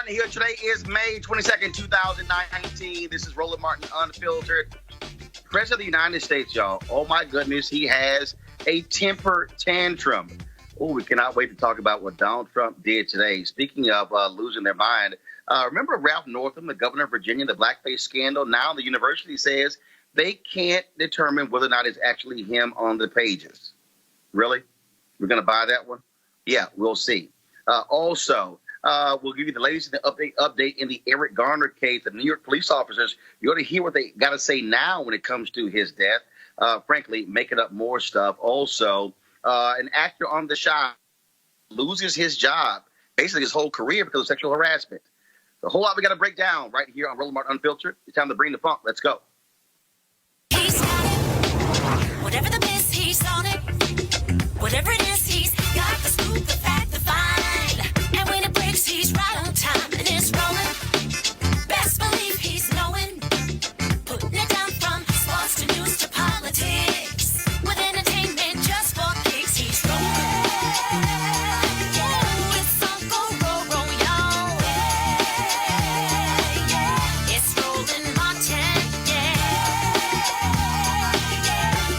Here today is May 22nd, 2019. This is Roland Martin Unfiltered. President of the United States, y'all. Oh my goodness, he has a temper tantrum. Oh, we cannot wait to talk about what Donald Trump did today. Speaking of losing their mind, remember Ralph Northam, the governor of Virginia, the blackface scandal? Now the university says they can't determine whether or not it's actually him on the pages. Really? We're going to buy that one? Yeah, we'll see. Also, we'll give you the latest update in the Eric Garner case. The New York police officers, you ought to hear what they got to say now when it comes to his death. Frankly, making up more stuff. Also, an actor on The Shop loses his job, basically his whole career because of sexual harassment. A whole lot we got to break down right here on Roland Martin Unfiltered. It's time to bring the funk. Let's go. He's got it. Whatever the miss, he's on it. Whatever it is, he's got the scoop, the fact, the find. And when it breaks, he's right on time and it's rolling. Best believe he's knowing. Putting it down from sports to news to politics. With entertainment just for kicks, he's rolling. Yeah, it's Uncle Roro, y'all. Yeah, it's Roland Martin, yeah.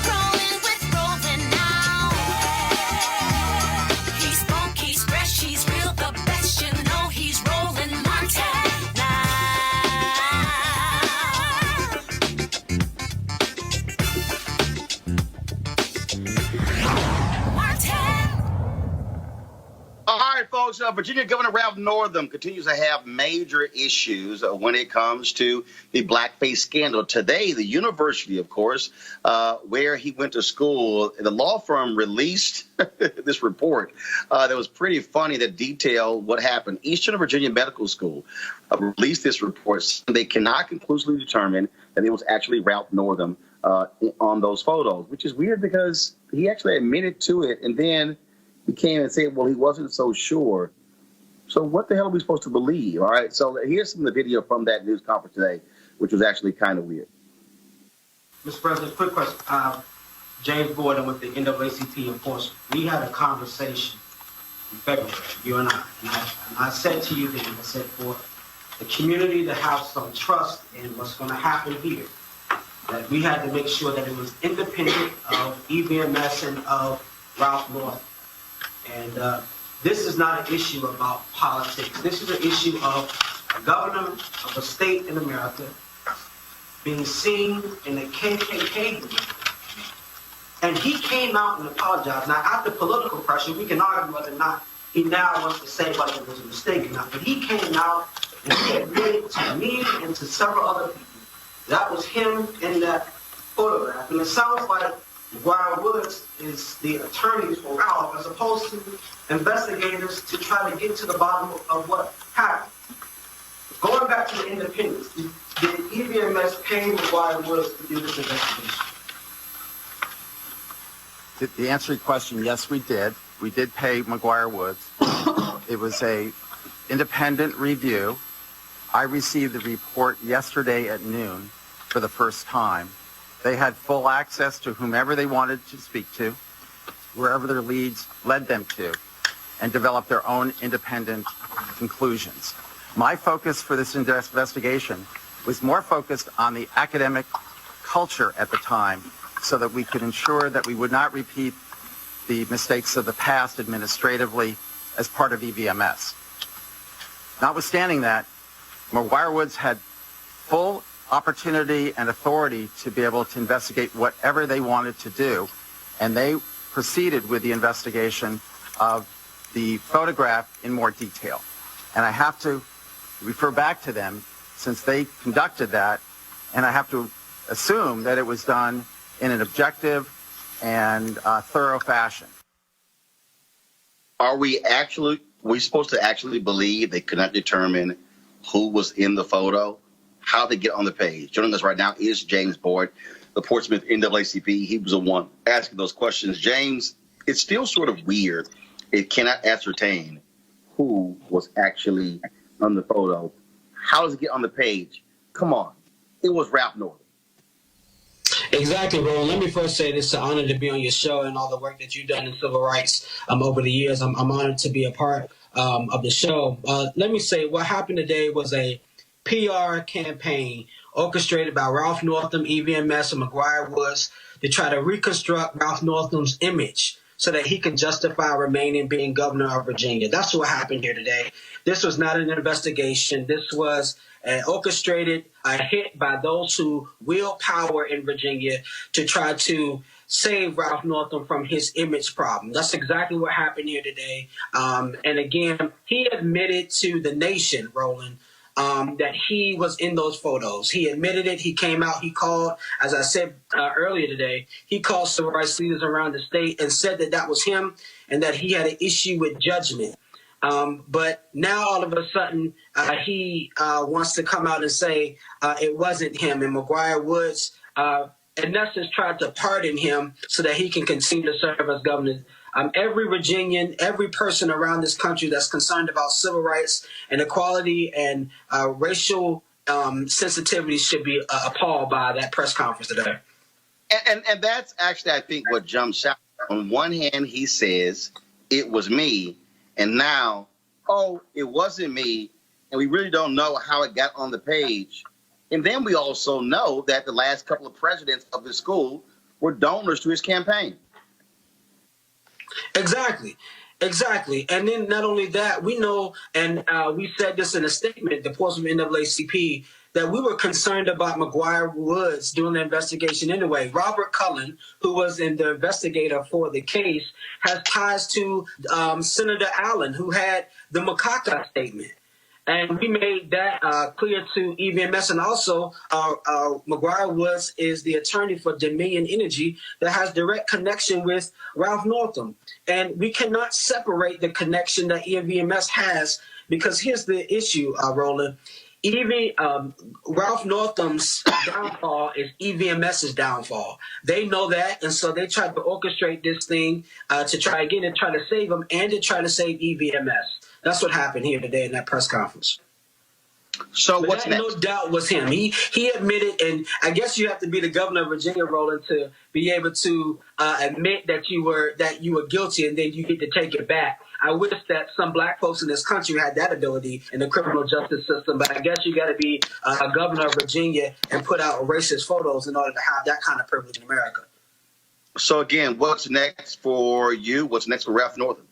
Rolling with Roland now. He's funky. folks, Virginia Governor Ralph Northam continues to have major issues when it comes to the blackface scandal. Today, the university, of course, where he went to school, the law firm released this report that was pretty funny that detailed what happened. Eastern Virginia Medical School released this report saying they cannot conclusively determine that it was actually Ralph Northam on those photos, which is weird because he actually admitted to it, and then he came and said, well, he wasn't so sure. So what the hell are we supposed to believe? All right, so here's some of the video from that news conference today, which was actually kind of weird. Mr. President, quick question. James Gordon with the NAACP enforcement. We had a conversation in February, you and I. And I said to you then, I said for the community to have some trust in what's going to happen here, that we had to make sure that it was independent of EVMS and of Ralph Northam. And this is not an issue about politics. This is an issue of a governor of a state in America being seen in a KKK group. And he came out and apologized. Now, after political pressure, we can argue whether or not he now wants to say whether it was a mistake or not. But he came out and he admitted to me and to several other people that was him in that photograph. And it sounds like McGuire Woods is the attorney for Ralph as opposed to investigators to try to get to the bottom of what happened. Going back to the independence, did EVMS pay McGuire Woods to do this investigation? The answer to your question, yes, we did. We did pay McGuire Woods. It was a independent review. I received the report yesterday at noon for the first time. They had full access to whomever they wanted to speak to, wherever their leads led them to, and develop their own independent conclusions. My focus for this investigation was more focused on the academic culture at the time so that we could ensure that we would not repeat the mistakes of the past administratively as part of EVMS. Notwithstanding that, McGuire Woods had full opportunity and authority to be able to investigate whatever they wanted to do, and they proceeded with the investigation of the photograph in more detail. And I have to refer back to them since they conducted that, and I have to assume that it was done in an objective and thorough fashion. Are we supposed to actually believe they could not determine who was in the photo? How they get on the page? Joining us right now is James Boyd, the Portsmouth NAACP. He was the one asking those questions. James, it's still sort of weird. It cannot ascertain who was actually on the photo. How does it get on the page? Come on. It was Ralph Northam. Exactly, Roland. Let me first say this: it's an honor to be on your show and all the work that you've done in civil rights over the years. I'm honored to be a part of the show. Let me say what happened today was a PR campaign orchestrated by Ralph Northam, EVMS, and McGuire Woods to try to reconstruct Ralph Northam's image so that he can justify remaining being governor of Virginia. That's what happened here today. This was not an investigation. This was an orchestrated hit by those who wield power in Virginia to try to save Ralph Northam from his image problem. That's exactly what happened here today. And again, he admitted to the nation, Roland, that he was in those photos. He admitted it. He came out. He called, as I said earlier today, he called civil rights leaders around the state and said that that was him and that he had an issue with judgment. But now all of a sudden he wants to come out and say it wasn't him. And McGuire Woods, in essence, tried to pardon him so that he can continue to serve as governor. Every Virginian, every person around this country that's concerned about civil rights and equality and racial sensitivity should be appalled by that press conference today. And that's actually, I think, what jumps out. On one hand, he says, it was me. And now, oh, it wasn't me. And we really don't know how it got on the page. And then we also know that the last couple of presidents of the school were donors to his campaign. Exactly. And then not only that, we know, and we said this in a statement, the Portsmouth NAACP, that we were concerned about McGuire Woods doing the investigation anyway. Robert Cullen, who was the investigator for the case, has ties to Senator Allen, who had the Macaca statement. And we made that clear to EVMS. And also, McGuire Woods is the attorney for Dominion Energy that has direct connection with Ralph Northam. And we cannot separate the connection that EVMS has, because here's the issue, Roland. Ralph Northam's downfall is EVMS's downfall. They know that, and so they tried to orchestrate this thing to try to save him and to try to save EVMS. That's what happened here today in that press conference. So but what's that, next? no doubt, was him. He admitted, and I guess you have to be the governor of Virginia, Roland, to be able to admit that you were guilty, and then you get to take it back. I wish that some black folks in this country had that ability in the criminal justice system, but I guess you got to be a governor of Virginia and put out racist photos in order to have that kind of privilege in America. So again, what's next for you? What's next for Ralph Northam?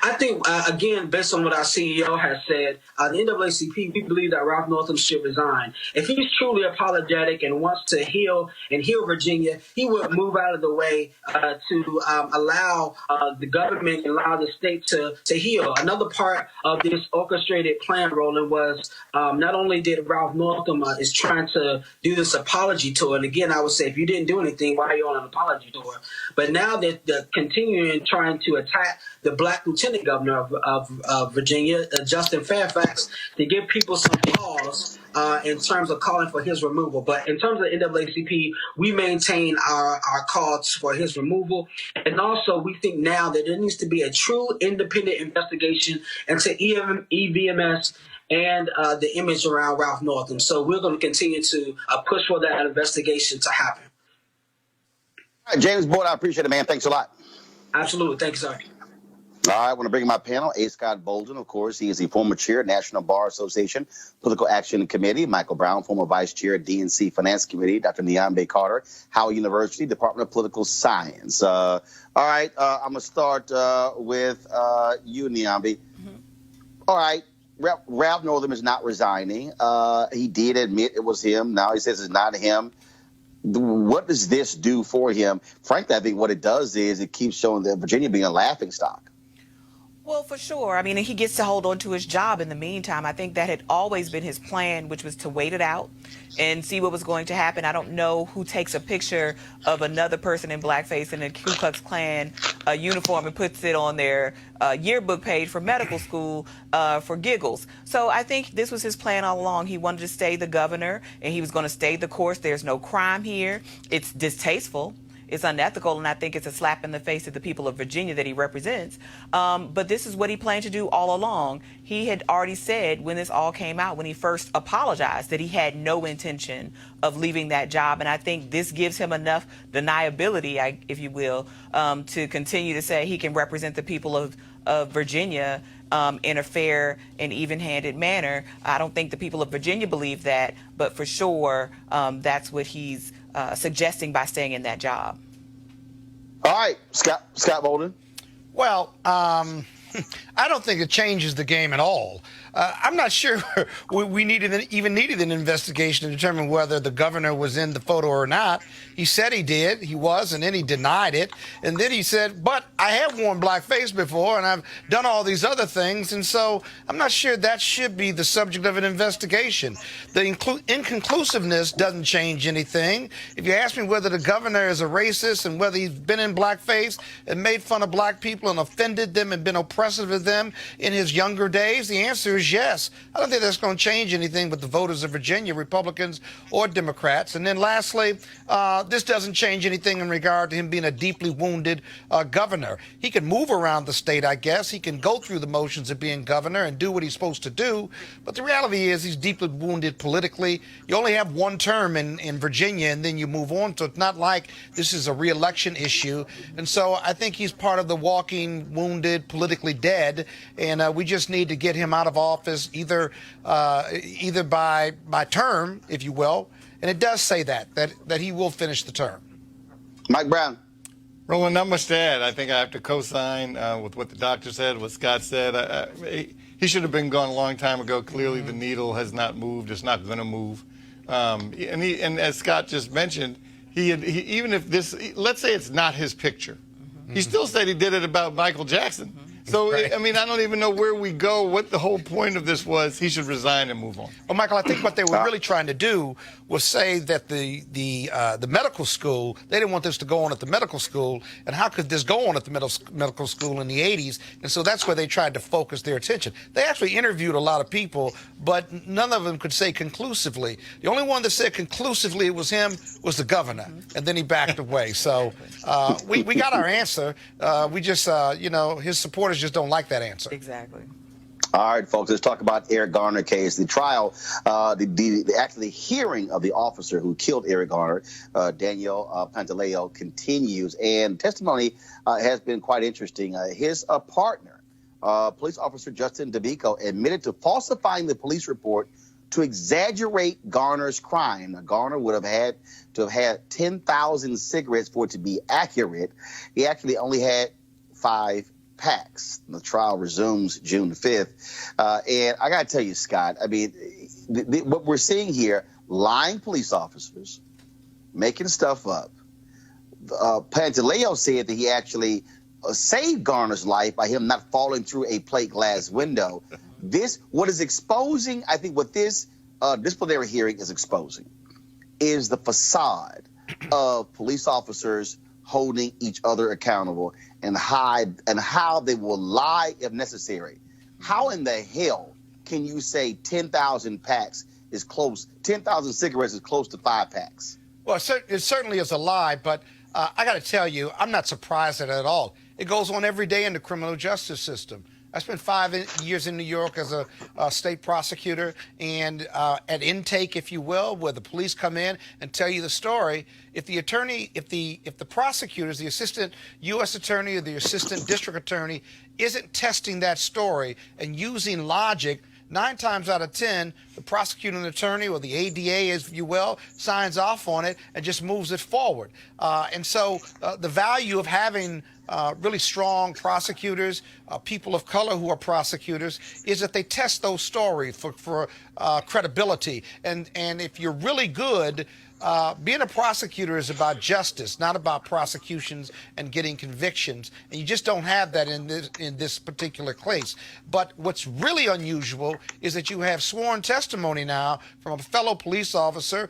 I think, again, based on what our CEO has said, the NAACP, we believe that Ralph Northam should resign. If he's truly apologetic and wants to heal Virginia, he would move out of the way to allow the government and allow the state to heal. Another part of this orchestrated plan, Roland, was not only did Ralph Northam is trying to do this apology tour, and again, I would say, if you didn't do anything, why are you on an apology tour? But now that they're continuing trying to attack the black lieutenant governor of Virginia, Justin Fairfax, to give people some pause in terms of calling for his removal. But in terms of the NAACP, we maintain our calls for his removal. And also, we think now that there needs to be a true independent investigation into EVMS and the image around Ralph Northam. So we're going to continue to push for that investigation to happen. All right, James Boyd, I appreciate it, man. Thanks a lot. Absolutely. Thank you, sir. All right, I want to bring in my panel. A. Scott Bolden, of course. He is the former chair, National Bar Association Political Action Committee. Michael Brown, former vice chair, DNC Finance Committee. Dr. Niambe Carter, Howard University, Department of Political Science. All right, I'm going to start with you, Niambe. Mm-hmm. All right, Ralph Northam is not resigning. He did admit it was him. Now he says it's not him. What does this do for him? Frankly, I think what it does is it keeps showing that Virginia being a laughingstock. Well, for sure. I mean, he gets to hold on to his job in the meantime. I think that had always been his plan, which was to wait it out and see what was going to happen. I don't know who takes a picture of another person in blackface in a Ku Klux Klan uniform and puts it on their yearbook page for medical school for giggles. So I think this was his plan all along. He wanted to stay the governor, and he was going to stay the course. There's no crime here. It's distasteful. It's unethical, and I think it's a slap in the face of the people of Virginia that he represents. But this is what he planned to do all along. He had already said when this all came out, when he first apologized, that he had no intention of leaving that job. And I think this gives him enough deniability, if you will, to continue to say he can represent the people of Virginia in a fair and even-handed manner. I don't think the people of Virginia believe that, but for sure, that's what he's suggesting by staying in that job. All right, Scott Bolden. Well, I don't think it changes the game at all. I'm not sure we even needed an investigation to determine whether the governor was in the photo or not. He said he did. He was, and then he denied it. And then he said, but I have worn blackface before, and I've done all these other things. And so I'm not sure that should be the subject of an investigation. The inconclusiveness doesn't change anything. If you ask me whether the governor is a racist and whether he's been in blackface and made fun of black people and offended them and been oppressive of them in his younger days, the answer is yes. I don't think that's going to change anything with the voters of Virginia, Republicans or Democrats. And then lastly, this doesn't change anything in regard to him being a deeply wounded governor. He can move around the state, I guess. He can go through the motions of being governor and do what he's supposed to do. But the reality is he's deeply wounded politically. You only have one term in Virginia, and then you move on. So it's not like this is a re-election issue. And so I think he's part of the walking, wounded, politically dead. And we just need to get him out of office either by term, if you will. And it does say that he will finish the term. Mike Brown. Roland, not much to add. I think I have to co-sign with what the doctor said, what Scott said. He should have been gone a long time ago. Clearly, the needle has not moved. It's not going to move. And as Scott just mentioned, even if this, let's say it's not his picture, he still said he did it about Michael Jackson. So, Right. I mean, I don't even know where we go, what the whole point of this was. He should resign and move on. Well, Michael, I think what they were really trying to do was say that the medical school, they didn't want this to go on at the medical school, and how could this go on at the medical school in the 80s? And so that's where they tried to focus their attention. They actually interviewed a lot of people, but none of them could say conclusively. The only one that said conclusively it was him was the governor, and then he backed away. So we got our answer. We just, his supporters just don't like that answer. Exactly. All right, folks, let's talk about Eric Garner case. The trial, the hearing of the officer who killed Eric Garner, Daniel Pantaleo, continues, and testimony has been quite interesting. His partner, police officer Justin DeBico, admitted to falsifying the police report to exaggerate Garner's crime. Now, Garner would have had to have had 10,000 cigarettes for it to be accurate. He actually only had 5 packs. The trial resumes June 5th. And I got to tell you, Scott, I mean, what we're seeing here, lying police officers, making stuff up. Pantaleo said that he actually saved Garner's life by him not falling through a plate glass window. What is exposing, I think what this disciplinary hearing is exposing is the facade of police officers holding each other accountable and how they will lie if necessary. How in the hell can you say 10,000 packs is close, 10,000 cigarettes is close to 5 packs? Well, it certainly is a lie, but I got to tell you, I'm not surprised at it at all. It goes on every day in the criminal justice system. I spent 5 years in New York as a state prosecutor, and at intake, if you will, where the police come in and tell you the story. If the attorney, if the prosecutors, the assistant U.S. attorney or the assistant district attorney isn't testing that story and using logic, 9 times out of 10, the prosecuting attorney or the ADA, as you will, signs off on it and just moves it forward. And so the value of having really strong prosecutors, people of color who are prosecutors, is that they test those stories for credibility. And if you're really good, being a prosecutor is about justice, not about prosecutions and getting convictions. And you just don't have that in this particular case. But what's really unusual is that you have sworn testimony now from a fellow police officer.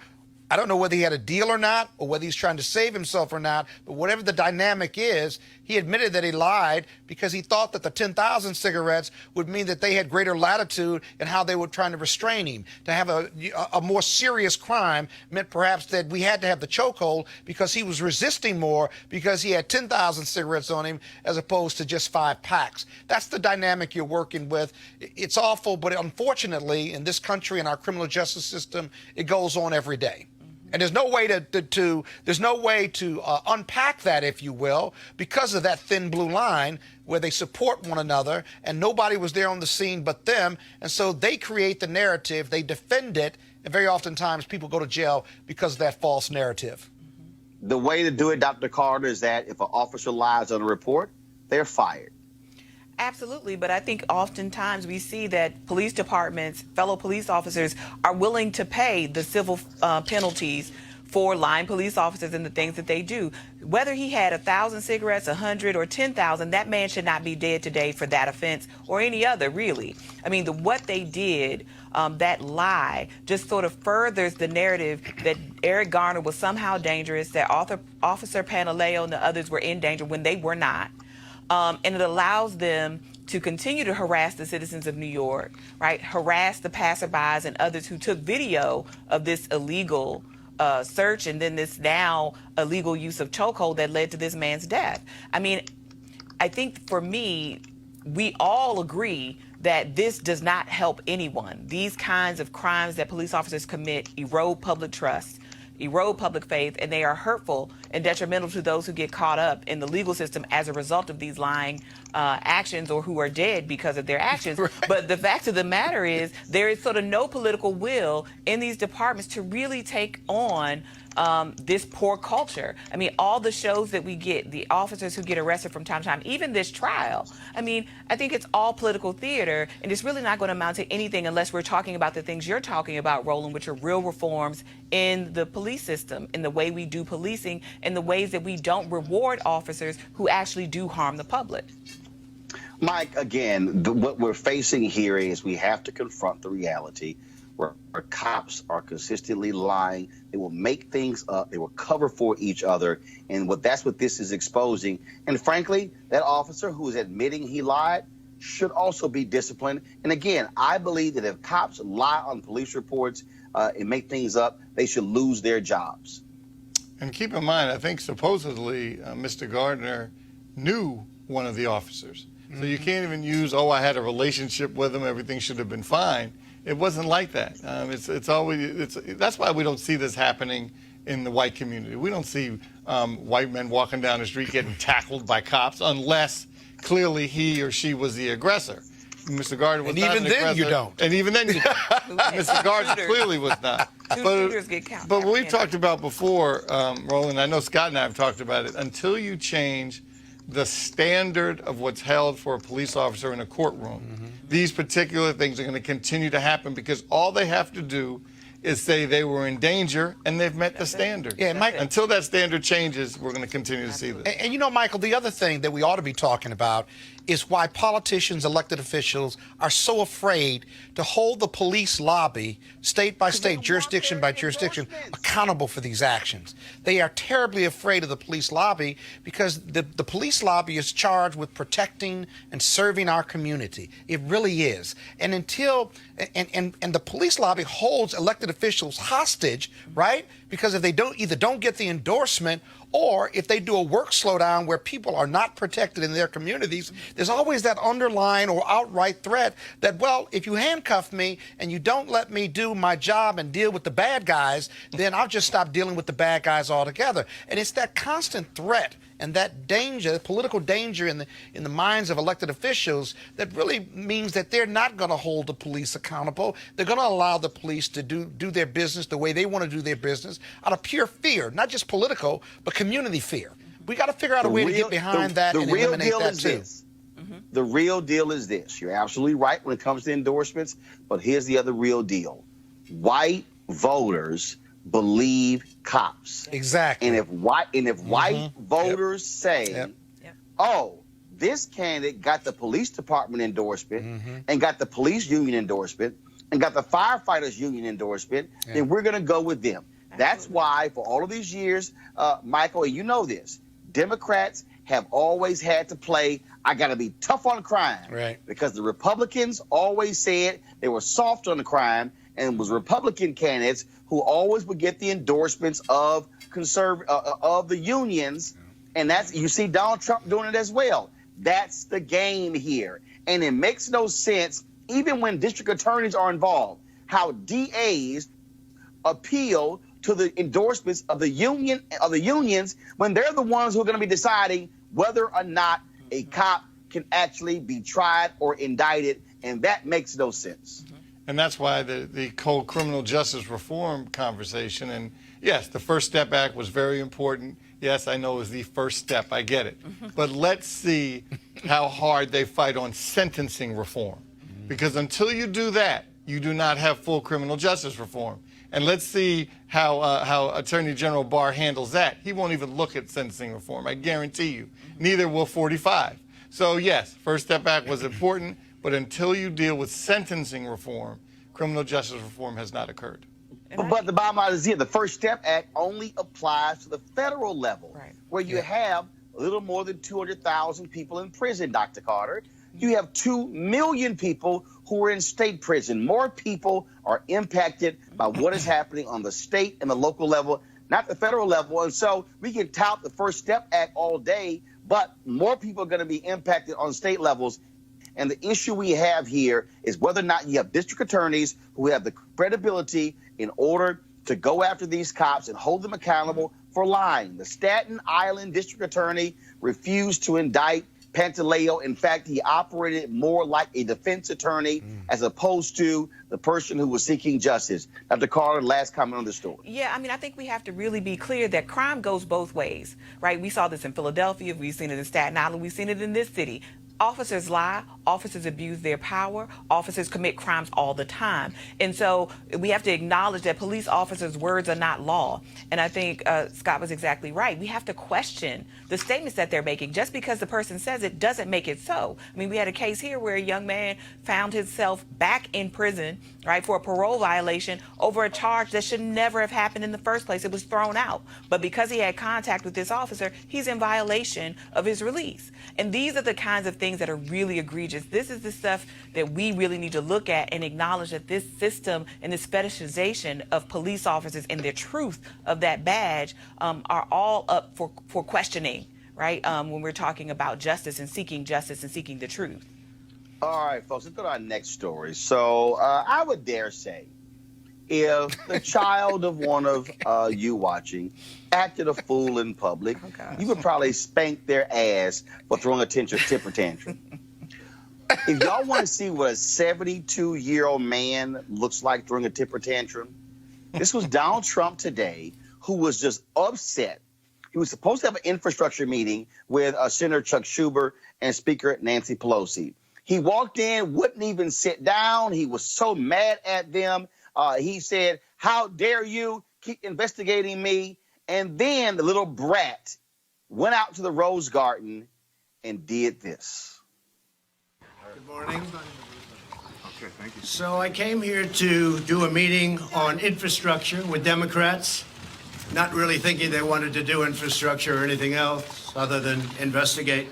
I don't know whether he had a deal or not, or whether he's trying to save himself or not, but whatever the dynamic is, he admitted that he lied because he thought that the 10,000 cigarettes would mean that they had greater latitude in how they were trying to restrain him. To have a more serious crime meant perhaps that we had to have the chokehold because he was resisting more because he had 10,000 cigarettes on him as opposed to just 5 packs. That's the dynamic you're working with. It's awful, but unfortunately, in this country, in our criminal justice system, it goes on every day. And there's no way to unpack that, if you will, because of that thin blue line where they support one another and nobody was there on the scene but them. And so they create the narrative, they defend it, and very oftentimes people go to jail because of that false narrative. The way to do it, Dr. Carter, is that if an officer lies on a report, they're fired. Absolutely, but I think oftentimes we see that police departments, fellow police officers, are willing to pay the civil penalties for lying police officers and the things that they do. Whether he had 1,000 cigarettes, 100, or 10,000, that man should not be dead today for that offense or any other, really. I mean, what they did, that lie, just sort of furthers the narrative that Eric Garner was somehow dangerous, that Officer Pantaleo and the others were in danger when they were not. And it allows them to continue to harass the citizens of New York, right? Harass the passerbys and others who took video of this illegal search and then this now illegal use of chokehold that led to this man's death. I mean, I think for me, we all agree that this does not help anyone. These kinds of crimes that police officers commit erode public trust, erode public faith, and they are hurtful and detrimental to those who get caught up in the legal system as a result of these lying actions, or who are dead because of their actions. Right. But the fact of the matter is, there is sort of no political will in these departments to really take on this poor culture. I mean, all the shows that we get, the officers who get arrested from time to time, even this trial, I mean, I think it's all political theater, and it's really not going to amount to anything unless we're talking about the things you're talking about, Roland, which are real reforms in the police system, in the way we do policing, in the ways that we don't reward officers who actually do harm the public. Mike, again, what we're facing here is we have to confront the reality where cops are consistently lying. They will make things up. They will cover for each other. And that's what this is exposing. And frankly, that officer who is admitting he lied should also be disciplined. And again, I believe that if cops lie on police reports and make things up, they should lose their jobs. And keep in mind, I think supposedly Mr. Gardner knew one of the officers. So you can't even use, I had a relationship with him, everything should have been fine. It wasn't like that. That's why we don't see this happening in the white community. We don't see white men walking down the street getting tackled by cops unless clearly he or she was the aggressor. Mr. Gardner was not an aggressor. And even then you don't. And even then you don't. Mr. Gardner clearly was not. Shooters get counted. But what we've talked about before, Roland, I know Scott and I have talked about it, until you change the standard of what's held for a police officer in a courtroom, these particular things are going to continue to happen, because all they have to do is say they were in danger and they've met the standard. Yeah, Mike, until that standard changes, we're going to continue to see this. And you know, Michael, the other thing that we ought to be talking about is why politicians, elected officials, are so afraid to hold the police lobby, state by state, jurisdiction by jurisdiction, accountable for these actions. They are terribly afraid of the police lobby because the police lobby is charged with protecting and serving our community. It really is. And until and the police lobby holds elected officials hostage, right? Because if they don't get the endorsement, or if they do a work slowdown where people are not protected in their communities, there's always that underlying or outright threat that, well, if you handcuff me and you don't let me do my job and deal with the bad guys, then I'll just stop dealing with the bad guys altogether. And it's that constant threat and that danger, political danger in the minds of elected officials, that really means that they're not going to hold the police accountable. They're going to allow the police to do their business the way they want to do their business out of pure fear, not just political, but community fear. We got to figure out a way to get behind that and eliminate that too. The real deal is this. You're absolutely right when it comes to endorsements, but here's the other real deal. White voters believe cops. Exactly. And if white voters say, oh, this candidate got the police department endorsement and got the police union endorsement and got the firefighters union endorsement, then we're going to go with them. That's why for all of these years, Michael, and you know this, Democrats have always had to play, I got to be tough on crime. Right. Because the Republicans always said they were soft on the crime, and it was Republican candidates who always would get the endorsements of of the unions. And that's, you see Donald Trump doing it as well. That's the game here. And it makes no sense, even when district attorneys are involved, how DAs appeal to the endorsements of the unions when they're the ones who are going to be deciding whether or not a cop can actually be tried or indicted, and that makes no sense. And that's why the whole criminal justice reform conversation, and yes, the First Step Act was very important. Yes, I know it was the first step. I get it. But let's see how hard they fight on sentencing reform. Because until you do that, you do not have full criminal justice reform. And let's see how Attorney General Barr handles that. He won't even look at sentencing reform, I guarantee you. Neither will 45. So yes, First Step Act was important, but until you deal with sentencing reform, criminal justice reform has not occurred. But the bottom line is here, the First Step Act only applies to the federal level, where you have a little more than 200,000 people in prison, Dr. Carter. You have 2 million people who are in state prison. More people are impacted by what is happening on the state and the local level, not the federal level. And so we can tout the First Step Act all day, but more people are going to be impacted on state levels. And the issue we have here is whether or not you have district attorneys who have the credibility in order to go after these cops and hold them accountable for lying. The Staten Island district attorney refused to indict Pantaleo. In fact, he operated more like a defense attorney as opposed to the person who was seeking justice. Dr. Carter, last comment on the story. Yeah, I mean, I think we have to really be clear that crime goes both ways, right? We saw this in Philadelphia. We've seen it in Staten Island. We've seen it in this city. Officers lie, officers abuse their power, officers commit crimes all the time. And so we have to acknowledge that police officers' words are not law. And I think Scott was exactly right. We have to question the statements that they're making. Just because the person says it doesn't make it so. I mean, we had a case here where a young man found himself back in prison, right, for a parole violation over a charge that should never have happened in the first place. It was thrown out. But because he had contact with this officer, he's in violation of his release. And these are the kinds of things that are really egregious. This is the stuff that we really need to look at and acknowledge that this system and this fetishization of police officers and the truth of that badge are all up for questioning, right? When we're talking about justice and seeking the truth. All right, folks, let's go to our next story. So I would dare say if the child of one of you watching acted a fool in public, you would probably spank their ass for throwing a temper tantrum. If y'all want to see what a 72-year-old man looks like throwing a temper tantrum, this was Donald Trump today, who was just upset. He was supposed to have an infrastructure meeting with Senator Chuck Schumer and Speaker Nancy Pelosi. He walked in, wouldn't even sit down. He was so mad at them. He said, "How dare you keep investigating me?" And then the little brat went out to the Rose Garden and did this. Good morning. Okay, thank you. So I came here to do a meeting on infrastructure with Democrats, not really thinking they wanted to do infrastructure or anything else other than investigate.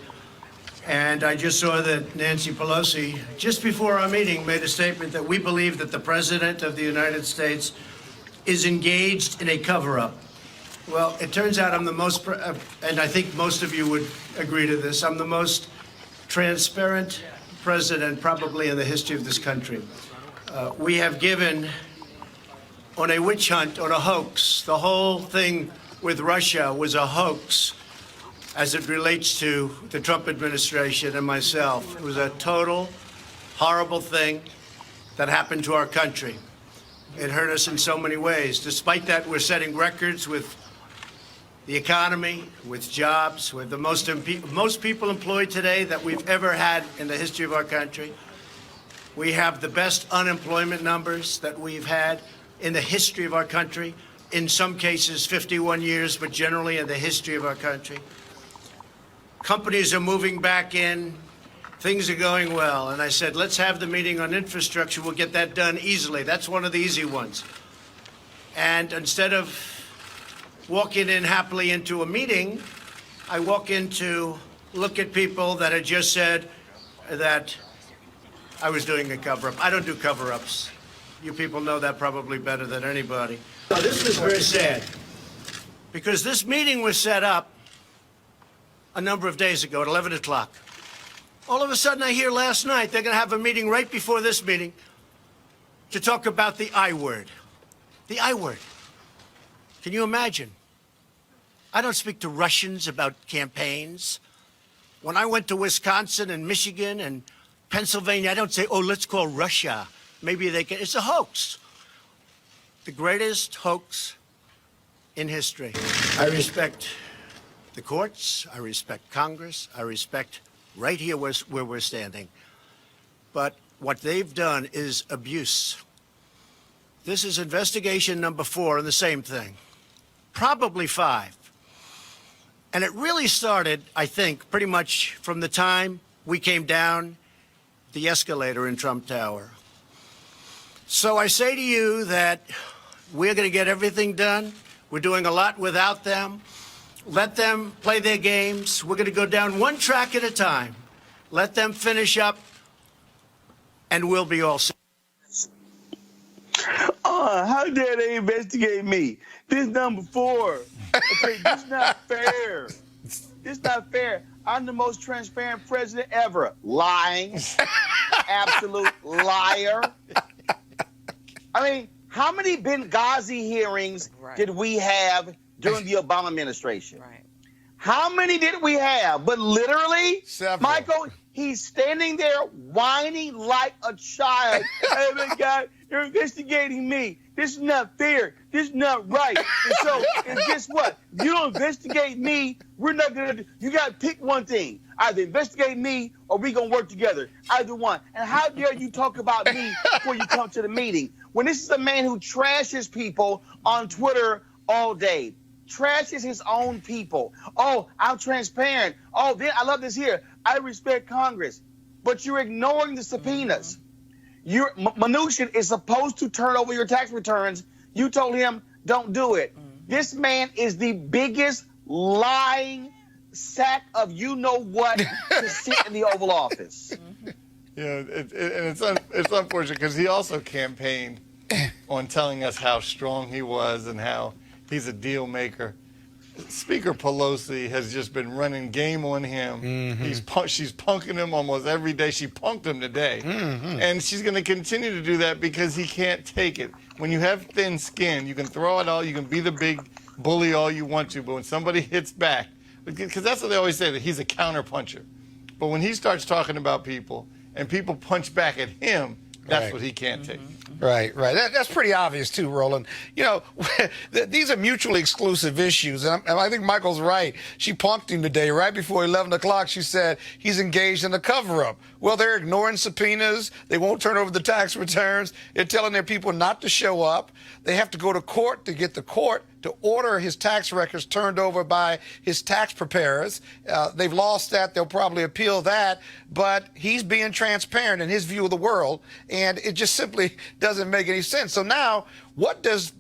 And I just saw that Nancy Pelosi, just before our meeting, made a statement that we believe that the President of the United States is engaged in a cover-up. Well, it turns out I'm the most, and I think most of you would agree to this, I'm the most transparent president probably in the history of this country. We have given on a witch hunt, on a hoax. The whole thing with Russia was a hoax as it relates to the Trump administration and myself. It was a total horrible thing that happened to our country. It hurt us in so many ways. Despite that, we're setting records with the economy, with jobs, with the most people employed today that we've ever had in the history of our country. We have the best unemployment numbers that we've had in the history of our country. In some cases, 51 years, but generally in the history of our country. Companies are moving back in. Things are going well. And I said, let's have the meeting on infrastructure. We'll get that done easily. That's one of the easy ones. And instead of walking in happily into a meeting, I walk in to look at people that had just said that I was doing a cover-up. I don't do cover-ups. You people know that probably better than anybody. So this is very sad, because this meeting was set up a number of days ago at 11 o'clock. All of a sudden, I hear last night they're going to have a meeting right before this meeting to talk about the I word. The I word. Can you imagine? I don't speak to Russians about campaigns. When I went to Wisconsin and Michigan and Pennsylvania, I don't say, oh, let's call Russia. Maybe they can. It's a hoax. The greatest hoax in history. I respect the courts. I respect Congress. I respect right here where we're standing. But what they've done is abuse. This is investigation number 4 on the same thing. Probably 5. And it really started, I think, pretty much from the time we came down the escalator in Trump Tower. So I say to you that we're going to get everything done. We're doing a lot without them. Let them play their games. We're going to go down one track at a time. Let them finish up, and we'll be all set. How dare they investigate me? This number 4. Okay, this is not fair. This is not fair. I'm the most transparent president ever. Lying. Absolute liar. I mean, How many Benghazi hearings did we have during the Obama administration? Right. How many did we have? But literally, Several. Michael, he's standing there whining like a child. Oh my God, you're investigating me. This is not fair. This is not right. And so, and guess what? If you don't investigate me, we're not going to. You got to pick one thing. Either investigate me or we going to work together. Either one. And how dare you talk about me before you come to the meeting? When this is a man who trashes people on Twitter all day. Trashes his own people. Oh, I'm transparent. Oh, then I love this here. I respect Congress. But you're ignoring the subpoenas. Mnuchin is supposed to turn over your tax returns. You told him, don't do it. This man is the biggest lying sack of you-know-what to sit in the Oval Office. Yeah, it's unfortunate because he also campaigned on telling us how strong he was and how he's a deal maker. Speaker Pelosi has just been running game on him. She's punking him almost every day. She punked him today. And she's going to continue to do that because he can't take it. When you have thin skin, you can throw it all, you can be the big bully all you want to, but when somebody hits back, because that's what they always say, that he's a counterpuncher. But when he starts talking about people and people punch back at him, that's what he can't take. Right. That's pretty obvious too, Roland. You know, these are mutually exclusive issues, and I think Michael's right. She punked him today, right before 11 o'clock. She said he's engaged in a cover-up. Well, they're ignoring subpoenas. They won't turn over the tax returns. They're telling their people not to show up. They have to go to court to get the court to order his tax records turned over by his tax preparers. They've lost that. They'll probably appeal that. But he's being transparent in his view of the world, and it just simply doesn't make any sense. So now, what does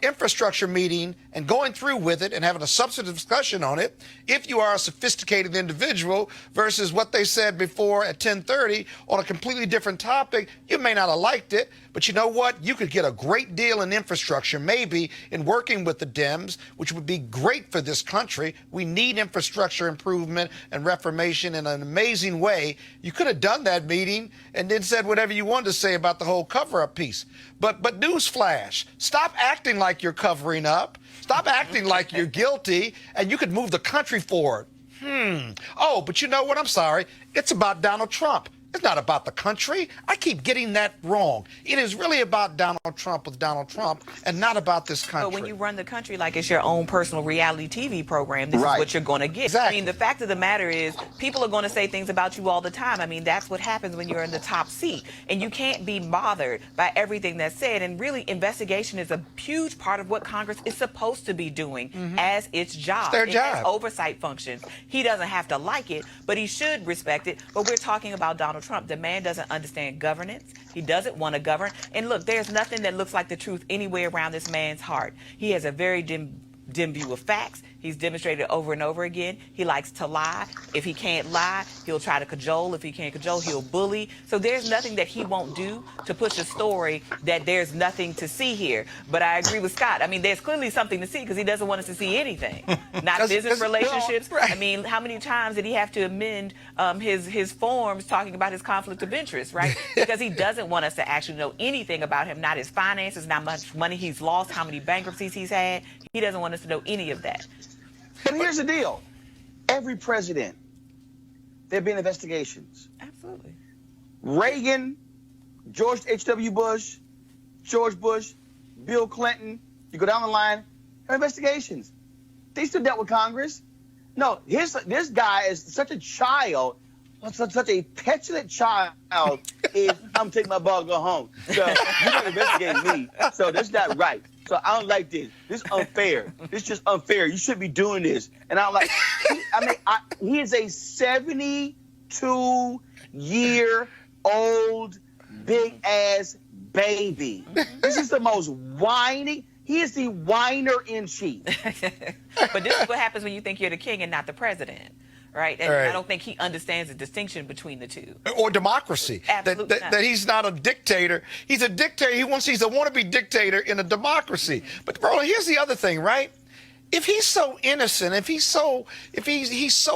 infrastructure meeting and going through with it and having a substantive discussion on it, if you are a sophisticated individual, versus what they said before at 10:30 on a completely different topic? You may not have liked it, but you know what? You could get a great deal in infrastructure, maybe in working with the Dems, which would be great for this country. We need infrastructure improvement and reformation in an amazing way. You could have done that meeting and then said whatever you wanted to say about the whole cover-up piece. But newsflash, stop acting like you're covering up. Stop acting like you're guilty, and you could move the country forward. Oh, but you know what? I'm sorry. It's about Donald Trump. It's not about the country. I keep getting that wrong. It is really about Donald Trump with Donald Trump and not about this country. But when you run the country like it's your own personal reality TV program, this is what you're going to get. Exactly. I mean, the fact of the matter is people are going to say things about you all the time. I mean, that's what happens when you're in the top seat. And you can't be bothered by everything that's said. And really, investigation is a huge part of what Congress is supposed to be doing as its job. It's their job. Has oversight functions. He doesn't have to like it, but he should respect it. But we're talking about Donald Trump. The man doesn't understand governance. He doesn't want to govern. And look, there's nothing that looks like the truth anywhere around this man's heart. He has a very dim view of facts. He's demonstrated over and over again. He likes to lie. If he can't lie, he'll try to cajole. If he can't cajole, he'll bully. So there's nothing that he won't do to push a story that there's nothing to see here. But I agree with Scott. I mean, there's clearly something to see because he doesn't want us to see anything. Not business relationships. No, right. I mean, how many times did he have to amend his forms talking about his conflict of interest, right? Because he doesn't want us to actually know anything about him, not his finances, not much money he's lost, how many bankruptcies he's had. He doesn't want us to know any of that. But here's the deal. Every president, there have been investigations. Absolutely. Reagan, George H.W. Bush, George Bush, Bill Clinton, you go down the line, there are investigations. They still dealt with Congress. No, this guy is such a child, such a petulant child, is I'm taking my ball and go home. So you're not investigating me, so that's not right. So I don't like this. This is unfair. This is just unfair. You shouldn't be doing this. And I'm like, he is a 72-year-old big-ass baby. This is the most whiny. He is the whiner in chief. But this is what happens when you think you're the king and not the president. Right? And I don't think he understands the distinction between the two. Or democracy. Absolutely not. That he's not a dictator. He's a dictator. He's a wannabe dictator in a democracy. But bro, here's the other thing, right? If he's so innocent, if he's so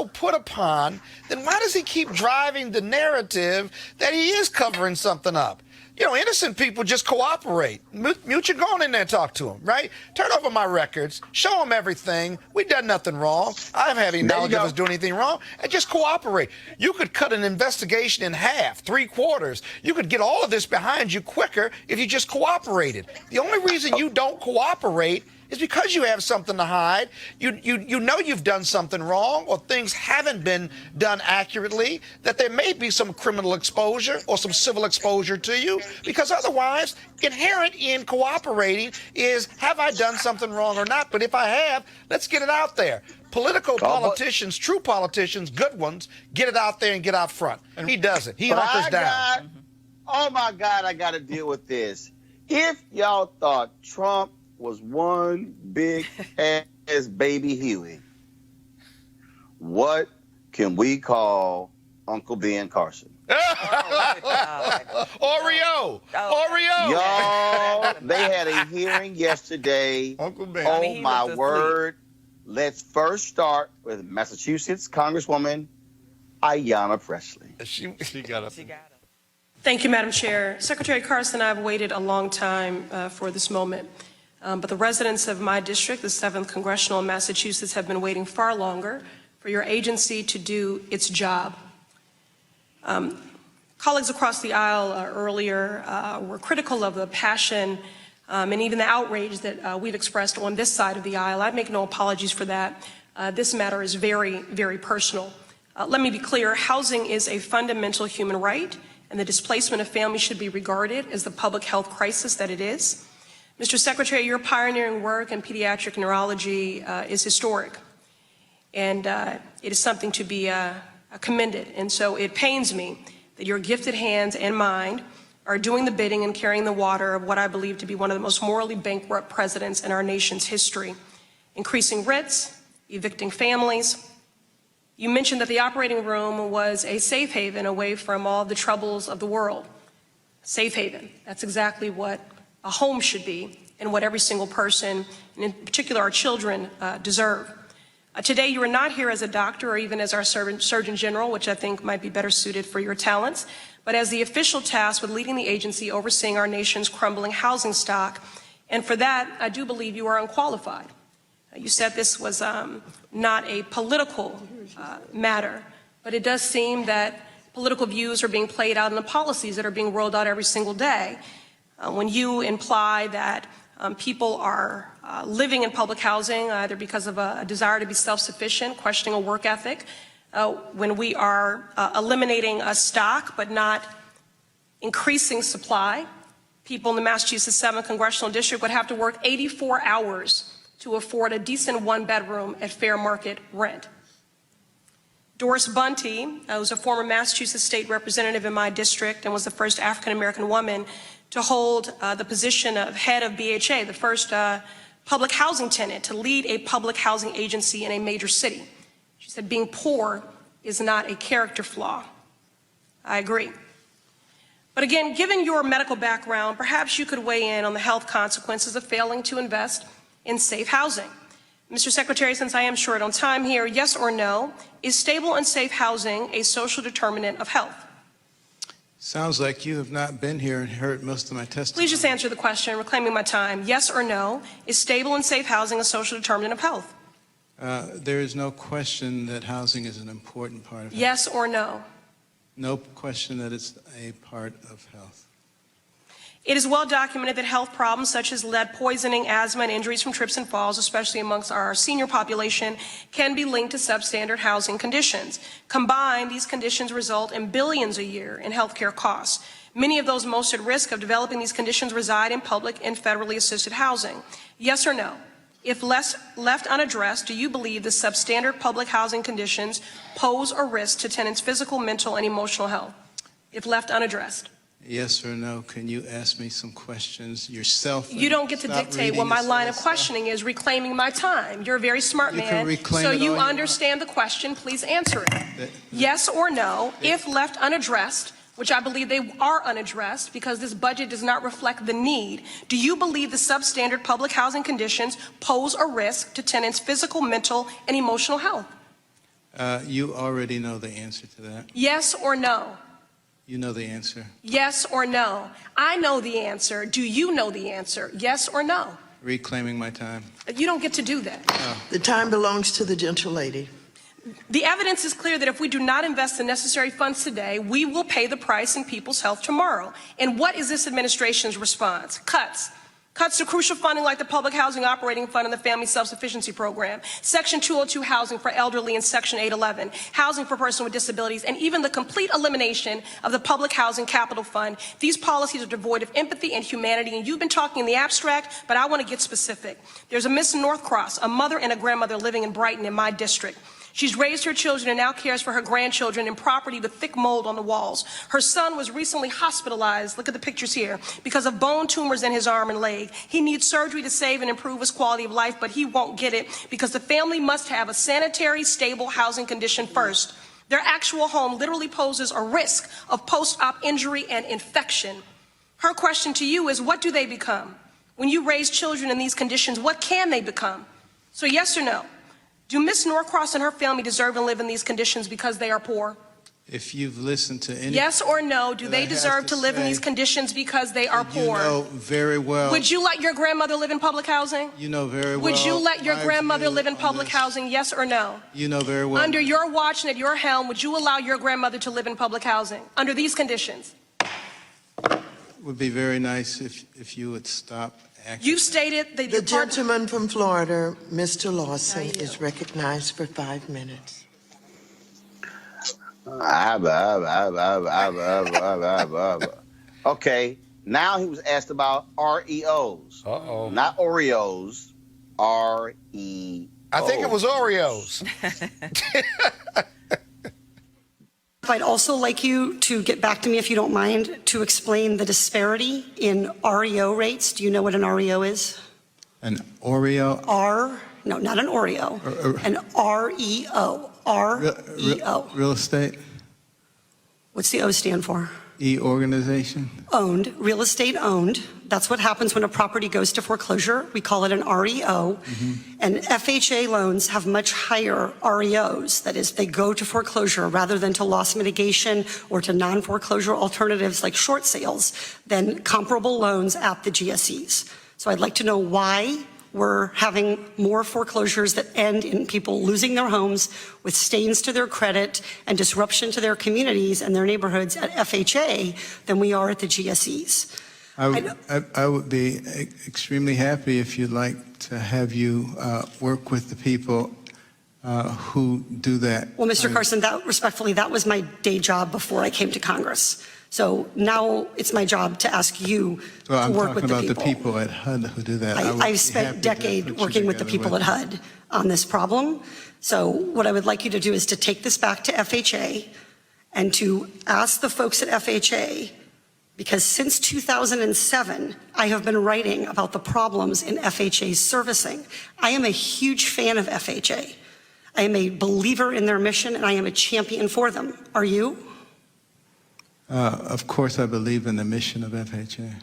put upon, then why does he keep driving the narrative that he is covering something up? You know, innocent people just cooperate. Mute you, go on in there and talk to them, right? Turn over my records, show them everything. We done nothing wrong. I haven't had any knowledge of us doing anything wrong, and just cooperate. You could cut an investigation in half, 3/4. You could get all of this behind you quicker if you just cooperated. The only reason you don't cooperate is because you have something to hide. You know you've done something wrong, or things haven't been done accurately, that there may be some criminal exposure or some civil exposure to you, because otherwise, inherent in cooperating is, have I done something wrong or not? But if I have, let's get it out there. Politicians, true politicians, good ones, get it out there and get out front. And he doesn't. He hunkers down. Oh my God, I got to deal with this. If y'all thought Trump was one big ass baby Huey, what can we call Uncle Ben Carson? Oreo. Y'all, they had a hearing yesterday. Uncle Ben. Oh my word. Let's first start with Massachusetts Congresswoman Ayanna Pressley. She got up. Thank you, Madam Chair. Secretary Carson and I have waited a long time for this moment. But the residents of my district, the 7th Congressional in Massachusetts, have been waiting far longer for your agency to do its job. Colleagues across the aisle earlier were critical of the passion and even the outrage that we've expressed on this side of the aisle. I make no apologies for that. This matter is very, very personal. Let me be clear, housing is a fundamental human right, and the displacement of families should be regarded as the public health crisis that it is. Mr. Secretary, your pioneering work in pediatric neurology is historic, and it is something to be commended. And so it pains me that your gifted hands and mind are doing the bidding and carrying the water of what I believe to be one of the most morally bankrupt presidents in our nation's history, increasing rents, evicting families. You mentioned that the operating room was a safe haven away from all the troubles of the world. Safe haven. That's exactly what a home should be, and what every single person, and in particular our children, deserve. Today you are not here as a doctor or even as our Surgeon General, which I think might be better suited for your talents, but as the official tasked with leading the agency overseeing our nation's crumbling housing stock. And for that, I do believe you are unqualified. You said this was not a political matter, but it does seem that political views are being played out in the policies that are being rolled out every single day. When you imply that people are living in public housing either because of a desire to be self-sufficient, questioning a work ethic, when we are eliminating a stock but not increasing supply, people in the Massachusetts 7th Congressional District would have to work 84 hours to afford a decent one-bedroom at fair market rent. Doris Bunty, who's a former Massachusetts state representative in my district and was the first African-American woman to hold the position of head of BHA, the first public housing tenant to lead a public housing agency in a major city. She said being poor is not a character flaw. I agree. But again, given your medical background, perhaps you could weigh in on the health consequences of failing to invest in safe housing. Mr. Secretary, since I am short on time here, yes or no, is stable and safe housing a social determinant of health? Sounds like you have not been here and heard most of my testimony. Please just answer the question, reclaiming my time. Yes or no, is stable and safe housing a social determinant of health? There is no question that housing is an important part of health. Yes or no? No question that it's a part of health. It is well documented that health problems such as lead poisoning, asthma, and injuries from trips and falls, especially amongst our senior population, can be linked to substandard housing conditions. Combined, these conditions result in billions a year in healthcare costs. Many of those most at risk of developing these conditions reside in public and federally assisted housing. Yes or no? If left unaddressed, do you believe the substandard public housing conditions pose a risk to tenants' physical, mental, and emotional health? If left unaddressed. Yes or no? Can you ask me some questions yourself? You don't get to dictate what my line of questioning is, reclaiming my time. You're a very smart man, so you understand the question. Please answer it. Yes or no, if left unaddressed, which I believe they are unaddressed because this budget does not reflect the need, do you believe the substandard public housing conditions pose a risk to tenants' physical, mental, and emotional health? You already know the answer to that. Yes or no? You know the answer. Yes or no? I know the answer. Do you know the answer? Yes or no? Reclaiming my time. You don't get to do that. The time belongs to the gentle lady. The evidence is clear that if we do not invest the necessary funds today, we will pay the price in people's health tomorrow. And what is this administration's response? Cuts. Cuts to crucial funding like the Public Housing Operating Fund and the Family Self-Sufficiency Program, Section 202 housing for elderly and Section 811, housing for persons with disabilities, and even the complete elimination of the Public Housing Capital Fund. These policies are devoid of empathy and humanity, and you've been talking in the abstract, but I want to get specific. There's a Miss Northcross, a mother and a grandmother living in Brighton in my district. She's raised her children and now cares for her grandchildren in property with thick mold on the walls. Her son was recently hospitalized, look at the pictures here, because of bone tumors in his arm and leg. He needs surgery to save and improve his quality of life, but he won't get it because the family must have a sanitary, stable housing condition first. Their actual home literally poses a risk of post-op injury and infection. Her question to you is, what do they become? When you raise children in these conditions, what can they become? So yes or no? Do Miss Norcross and her family deserve to live in these conditions because they are poor? If you've listened to any... Yes or no, do they deserve to live in these conditions because they are poor? You know very well... Would you let your grandmother live in public housing? You know very well... Would you let your grandmother live in public housing, yes or no? You know very well... Under your watch and at your helm, would you allow your grandmother to live in public housing under these conditions? It would be very nice if you would stop... You stated that the gentleman from Florida, Mr. Lawson, is recognized for 5 minutes. Okay, now he was asked about REOs. Uh-oh. Not Oreos, REOs. I think it was Oreos. I'd also like you to get back to me, if you don't mind, to explain the disparity in REO rates. Do you know what an REO is? An Oreo? No, not an Oreo. An REO. REO. Real estate? What's the O stand for? E-organization? Owned, real estate owned. That's what happens when a property goes to foreclosure. We call it an REO. Mm-hmm. And FHA loans have much higher REOs. That is, they go to foreclosure rather than to loss mitigation or to non-foreclosure alternatives like short sales than comparable loans at the GSEs. So I'd like to know why we're having more foreclosures that end in people losing their homes with stains to their credit and disruption to their communities and their neighborhoods at FHA than we are at the GSEs. I would be extremely happy if you'd like to have you work with the people who do that. Well, Mr. Carson, respectfully, that was my day job before I came to Congress. So now it's my job to ask you to work with the people. I'm talking about the people at HUD who do that. I've spent a decade working with the people at HUD on this problem. So what I would like you to do is to take this back to FHA and to ask the folks at FHA, because since 2007, I have been writing about the problems in FHA's servicing. I am a huge fan of FHA. I am a believer in their mission, and I am a champion for them. Are you? Of course, I believe in the mission of FHA.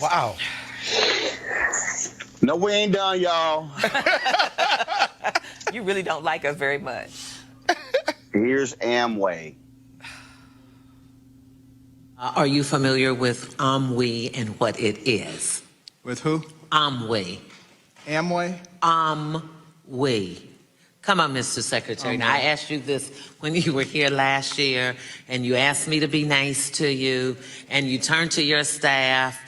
Wow. No, we ain't done, y'all. You really don't like us very much. Here's Amway. Are you familiar with Amway and what it is? With who? Amway. Amway? Amway. Come on, Mr. Secretary. Now, I asked you this when you were here last year, and you asked me to be nice to you, and you turned to your staff,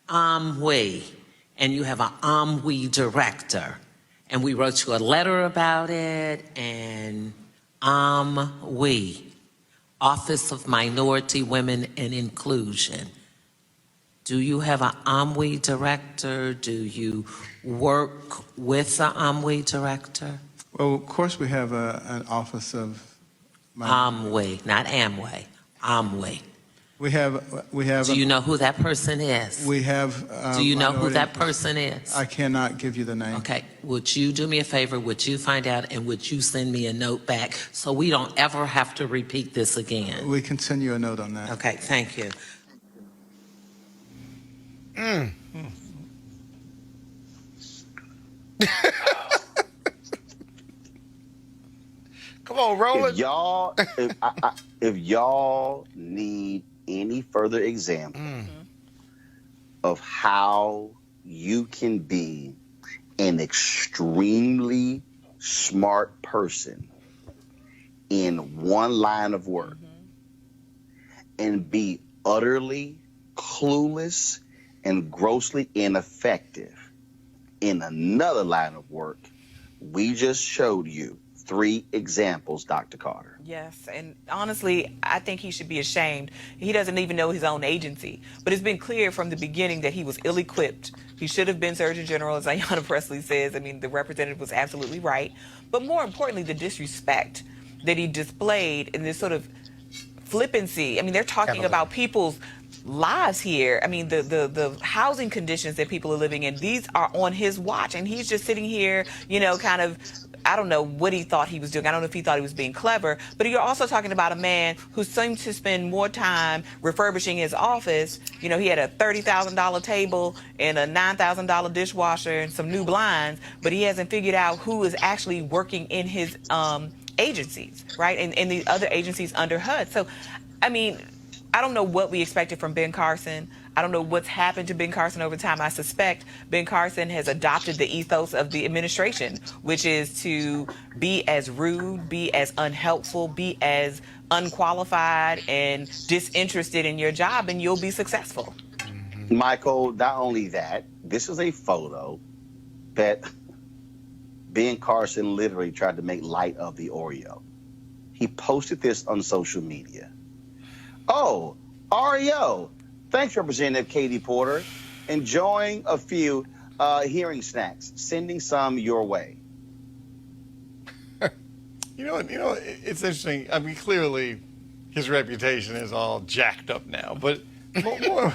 Amway, and you have an Amway director. And we wrote you a letter about it, and Amway, Office of Minority Women and Inclusion. Do you have an Amway director? Do you work with an Amway director? Well, of course we have an office of... Amway, not Amway. Amway. We have. Do you know who that person is? We have. Do you know who that person is? I cannot give you the name. Okay. Would you do me a favor? Would you find out and would you send me a note back so we don't ever have to repeat this again? We can send you a note on that. Okay. Thank you. Come Come on, Roland. If y'all need any further example of how you can be an extremely smart person in one line of work and be utterly clueless and grossly ineffective in another line of work, we just showed you 3 examples, Dr. Carter. Yes, and honestly, I think he should be ashamed. He doesn't even know his own agency. But it's been clear from the beginning that he was ill-equipped. He should have been Surgeon General, as Ayanna Presley says. I mean, the representative was absolutely right. But more importantly, the disrespect that he displayed in this sort of flippancy. I mean, they're talking about people's lives here. I mean, the housing conditions that people are living in, these are on his watch. And he's just sitting here, you know, kind of, I don't know what he thought he was doing. I don't know if he thought he was being clever, but you're also talking about a man who seemed to spend more time refurbishing his office. You know, he had a $30,000 table and a $9,000 dishwasher and some new blinds, but he hasn't figured out who is actually working in his agencies, right? And the other agencies under HUD. So, I mean, I don't know what we expected from Ben Carson. I don't know what's happened to Ben Carson over time. I suspect Ben Carson has adopted the ethos of the administration, which is to be as rude, be as unhelpful, be as unqualified and disinterested in your job, and you'll be successful. Michael, not only that, this is a photo that Ben Carson literally tried to make light of the Oreo. He posted this on social media. Oh, Oreo. Thanks, Representative Katie Porter. Enjoying a few hearing snacks. Sending some your way. You know, it's interesting. I mean, clearly, his reputation is all jacked up now. But more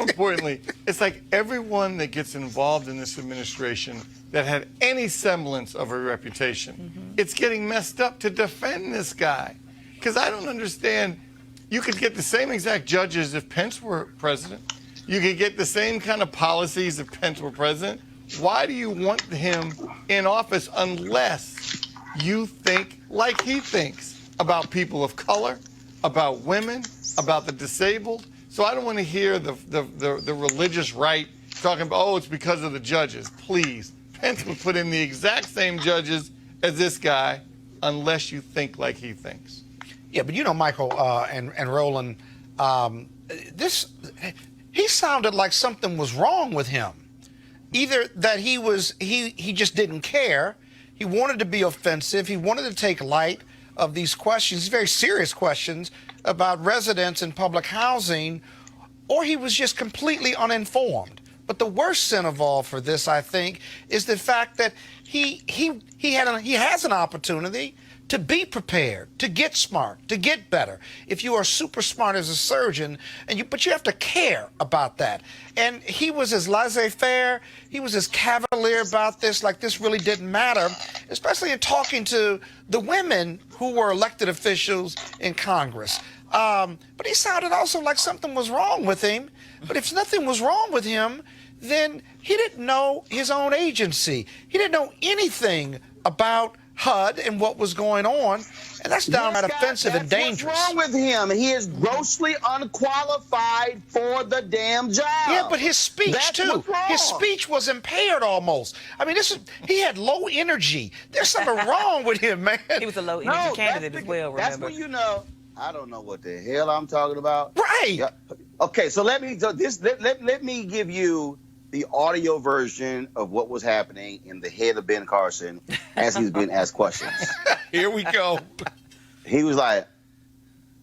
importantly, it's like everyone that gets involved in this administration that had any semblance of a reputation, it's getting messed up to defend this guy. Because I don't understand. You could get the same exact judges if Pence were president. You could get the same kind of policies if Pence were president. Why do you want him in office unless you think like he thinks about people of color, about women, about the disabled? So I don't want to hear the religious right talking about, oh, it's because of the judges. Please, Pence would put in the exact same judges as this guy unless you think like he thinks. Yeah, but you know, Michael and Roland, he sounded like something was wrong with him. Either that he just didn't care, he wanted to be offensive, he wanted to take light of these questions, very serious questions about residents in public housing, or he was just completely uninformed. But the worst sin of all for this, I think, is the fact that he has an opportunity to be prepared, to get smart, to get better. If you are super smart as a surgeon, but you have to care about that. And he was as laissez-faire, he was as cavalier about this, like this really didn't matter, especially in talking to the women who were elected officials in Congress. But he sounded also like something was wrong with him. But if nothing was wrong with him, then he didn't know his own agency. He didn't know anything about HUD and what was going on, and that's downright offensive and dangerous. What's wrong with him? He is grossly unqualified for the damn job. Yeah, but his speech too. His speech was impaired almost. I mean, he had low energy. There's something wrong with him, man. He was a low energy candidate as well. Remember? That's when you know. I don't know what the hell I'm talking about. Right. Yeah. Okay, so let me give you the audio version of what was happening in the head of Ben Carson as he was being asked questions. Here we go. He was like,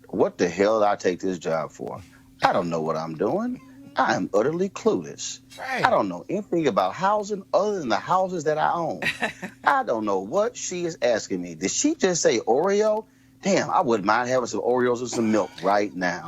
what the hell did I take this job for? I don't know what I'm doing. I am utterly clueless. Right. I don't know anything about housing other than the houses that I own. I don't know what she is asking me. Did she just say Oreo? Damn, I wouldn't mind having some Oreos and some milk right now.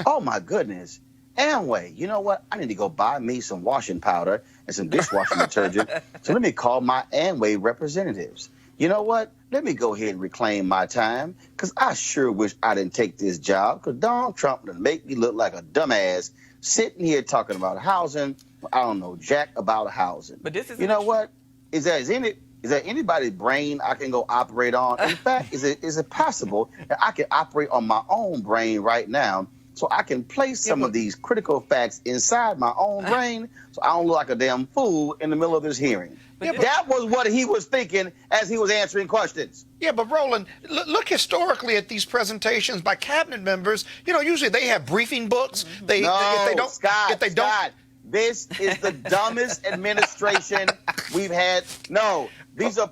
Oh, my goodness. Amway, you know what? I need to go buy me some washing powder and some dishwashing detergent. So let me call my Amway representatives. You know what? Let me go ahead and reclaim my time, because I sure wish I didn't take this job, because Donald Trump would make me look like a dumbass sitting here talking about housing. I don't know jack about housing. But this is, you know what? Is in it? is there anybody's brain I can go operate on? In fact, is it possible that I can operate on my own brain right now so I can place some of these critical facts inside my own brain so I don't look like a damn fool in the middle of this hearing? That was what he was thinking as he was answering questions. Yeah, but Roland, look historically at these presentations by cabinet members. You know, usually they have briefing books. Scott, this is the dumbest administration we've had. No, these are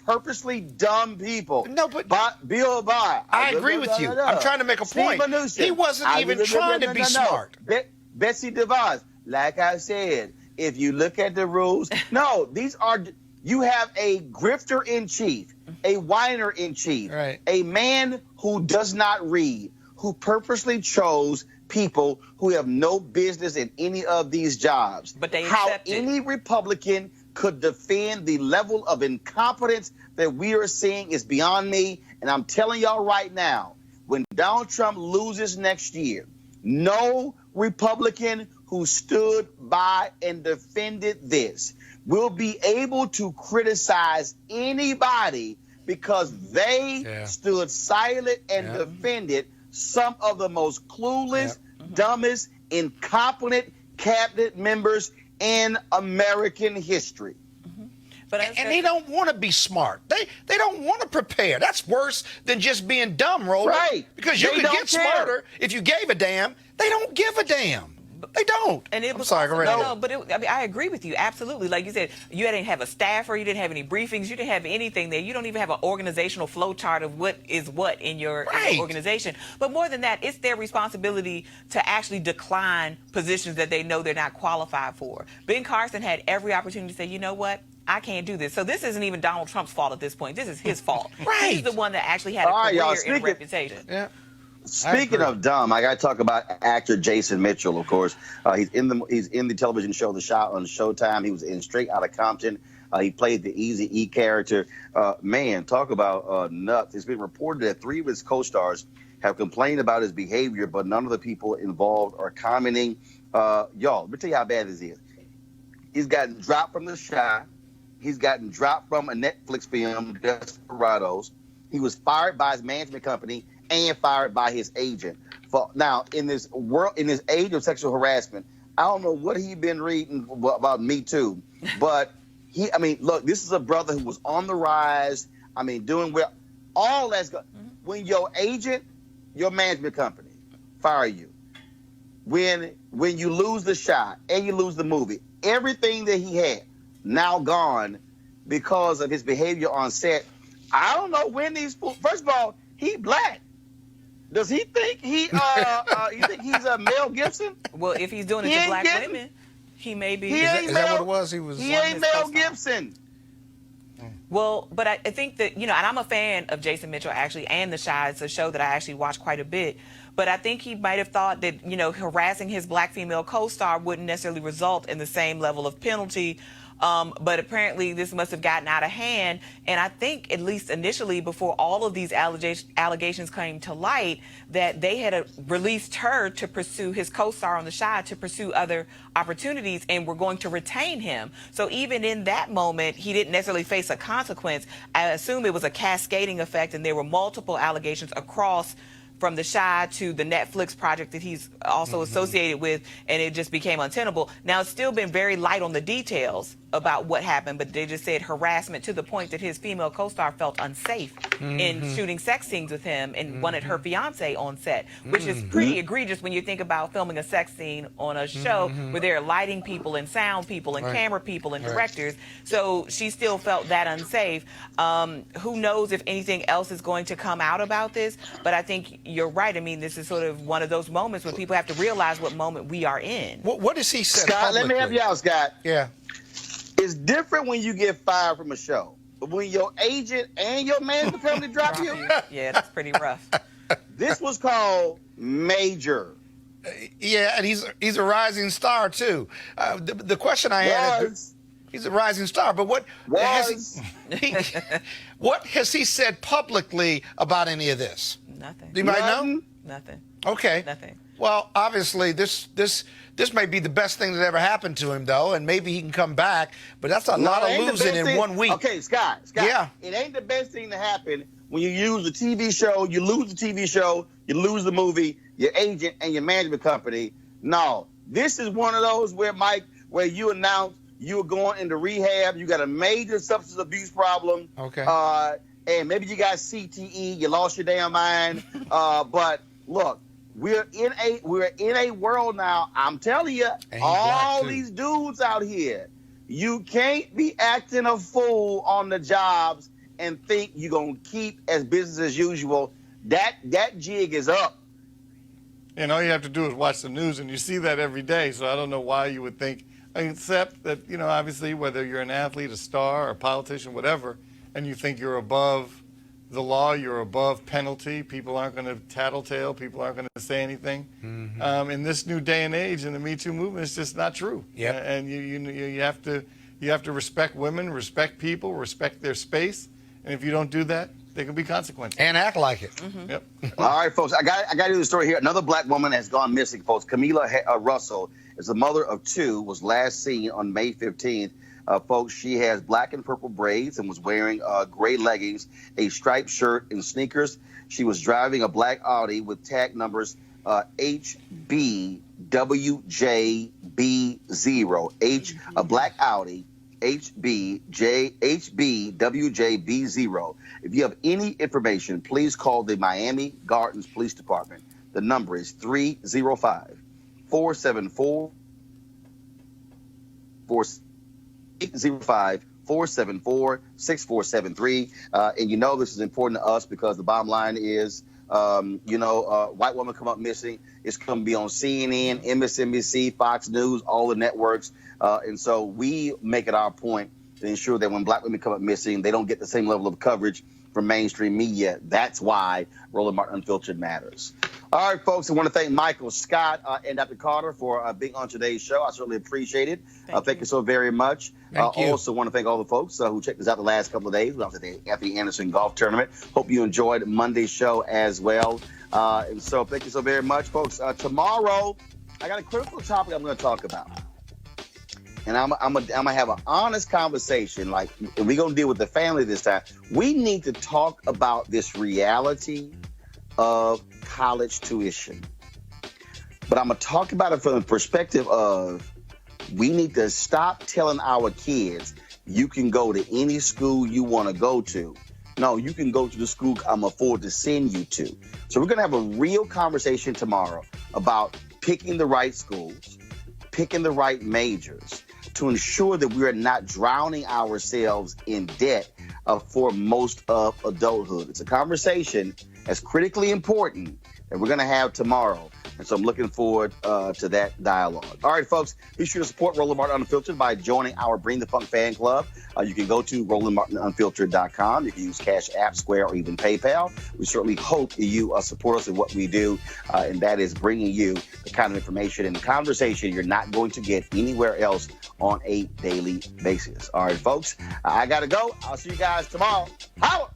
purposely dumb people. No, but Bill Barr. I agree with you. I'm trying to make a point. He wasn't even trying to be smart. Betsy DeVos, like I said, if you look at the rules, you have a grifter in chief, a whiner in chief, a man who does not read, who purposely chose people who have no business in any of these jobs. But they How accept it. any Republican could defend the level of incompetence that we are seeing is beyond me. And I'm telling y'all right now, when Donald Trump loses next year, no Republican who stood by and defended this will be able to criticize anybody because they stood silent and defended some of the most clueless, dumbest, incompetent cabinet members in American history. And they don't want to be smart. They don't want to prepare. That's worse than just being dumb, Roland. Right. Because you could get smarter if you gave a damn. They don't give a damn. They don't. And it was I'm sorry, go right no, but I mean, I agree with you absolutely. Like you said, you didn't have a staffer, you didn't have any briefings, you didn't have anything there. You don't even have an organizational flow chart of what is what in your organization. But more than that, it's their responsibility to actually decline positions that they know they're not qualified for. Ben Carson had every opportunity to say, you know what? I can't do this. So this isn't even Donald Trump's fault at this point. This is his fault. He's the one that actually had a career and a reputation. Yeah. Speaking of dumb, I got to talk about actor Jason Mitchell. Of course, he's in the television show The Shot on Showtime. He was in Straight Outta Compton. He played the Easy E character. Man, talk about nuts! It's been reported that 3 of his co-stars have complained about his behavior, but none of the people involved are commenting. Y'all, let me tell you how bad this is. He's gotten dropped from The Shot. He's gotten dropped from a Netflix film, Desperados. He was fired by his management company and fired by his agent. Now, in this age of sexual harassment, I don't know what he's been reading about Me Too, but look, this is a brother who was on the rise. I mean, doing well. All that's good. When your agent, your management company, fire you, when you lose The Shot and you lose the movie, everything that he had now gone because of his behavior on set. I don't know when these fools. First of all, he black. Does he think you think he's a Mel Gibson? Well, if he's doing it to black women, he may be. Is that what it was? He ain't Mel Gibson. Well, but I think that, and I'm a fan of Jason Mitchell, actually, and The Chi. It's a show that I actually watch quite a bit. But I think he might have thought that, harassing his black female co-star wouldn't necessarily result in the same level of penalty. But apparently this must have gotten out of hand. And I think, at least initially, before all of these allegations came to light, that they had released her to pursue his co-star on The Chi, to pursue other opportunities, and were going to retain him. So even in that moment, he didn't necessarily face a consequence. I assume it was a cascading effect, and there were multiple allegations across from The Chi to the Netflix project that he's also associated with, and it just became untenable. Now, it's still been very light on the details about what happened, but they just said harassment to the point that his female co-star felt unsafe in shooting sex scenes with him and wanted her fiance on set, which is pretty egregious when you think about filming a sex scene on a show where there are lighting people and sound people and camera people and directors. So she still felt that unsafe. Who knows if anything else is going to come out about this, but I think you're right. I mean, this is sort of one of those moments when people have to realize what moment we are in. What does he say? Scott, let me help you out, Scott. Yeah. It's different when you get fired from a show. But when your agent and your management company drop you, yeah, that's pretty rough. This was called major. Yeah, and he's a rising star too. The question I had is, he's a rising star, but what has he said publicly about any of this? Nothing. Do you might know? Nothing. Okay. Nothing. Well, obviously, this may be the best thing that ever happened to him, though, and maybe he can come back. But that's a lot of losing in 1 week. Okay, Scott. Yeah. It ain't the best thing to happen when you use the TV show, you lose the TV show, you lose the movie, your agent, and your management company. No, this is one of those where, Mike, where you announce you were going into rehab, you got a major substance abuse problem. Okay. And maybe you got CTE, you lost your damn mind. But look, we're in a world now. I'm telling you, all these dudes out here, you can't be acting a fool on the jobs and think you're gonna keep as business as usual. That jig is up. And all you have to do is watch the news, and you see that every day. So I don't know why you would think, except that, obviously, whether you're an athlete, a star, a politician, whatever, and you think you're above the law, you're above penalty, people aren't going to tattletale, people aren't going to say anything. Mm-hmm. In this new day and age, in the Me Too movement, it's just not true. Yep. And you have to respect women, respect people, respect their space, and if you don't do that, there can be consequences. And act like it. Mm-hmm. Yep. All right, folks. I got to do the story here. Another black woman has gone missing, folks. Camila Russell is the mother of two. Was last seen on May 15th. Folks, she has black and purple braids and was wearing gray leggings, a striped shirt, and sneakers. She was driving a black Audi with tag numbers HBWJB0. A black Audi. HBWJB0. If you have any information, please call the Miami Gardens Police Department. The number is 305-474-474. And this is important to us because the bottom line is, white woman come up missing. It's going to be on CNN, MSNBC, Fox News, all the networks. And so we make it our point to ensure that when black women come up missing, they don't get the same level of coverage from mainstream media. That's why Roland Martin Unfiltered matters. All right, folks, I want to thank Michael, Scott, and Dr. Carter for being on today's show. I certainly appreciate it. Thank you so very much. Thank you. Also want to thank all the folks who checked us out the last couple of days. We also the Anthony Anderson Golf Tournament. Hope you enjoyed Monday's show as well. And so thank you so very much, folks. Tomorrow, I got a critical topic I'm going to talk about. And I'm gonna have an honest conversation. Like, we're gonna deal with the family this time. We need to talk about this reality of college tuition. But I'm gonna talk about it from the perspective of we need to stop telling our kids you can go to any school you want to go to. No, you can go to the school I'm afford to send you to. So we're gonna have a real conversation tomorrow about picking the right schools, picking the right majors, to ensure that we are not drowning ourselves in debt for most of adulthood. It's a conversation that's critically important that we're going to have tomorrow. And so I'm looking forward to that dialogue. All right, folks, be sure to support Roland Martin Unfiltered by joining our Bring the Funk fan club. You can go to RolandMartinUnfiltered.com. You can use Cash App, Square, or even PayPal. We certainly hope you support us in what we do, and that is bringing you the kind of information and the conversation you're not going to get anywhere else on a daily basis. All right, folks, I got to go. I'll see you guys tomorrow. Holla!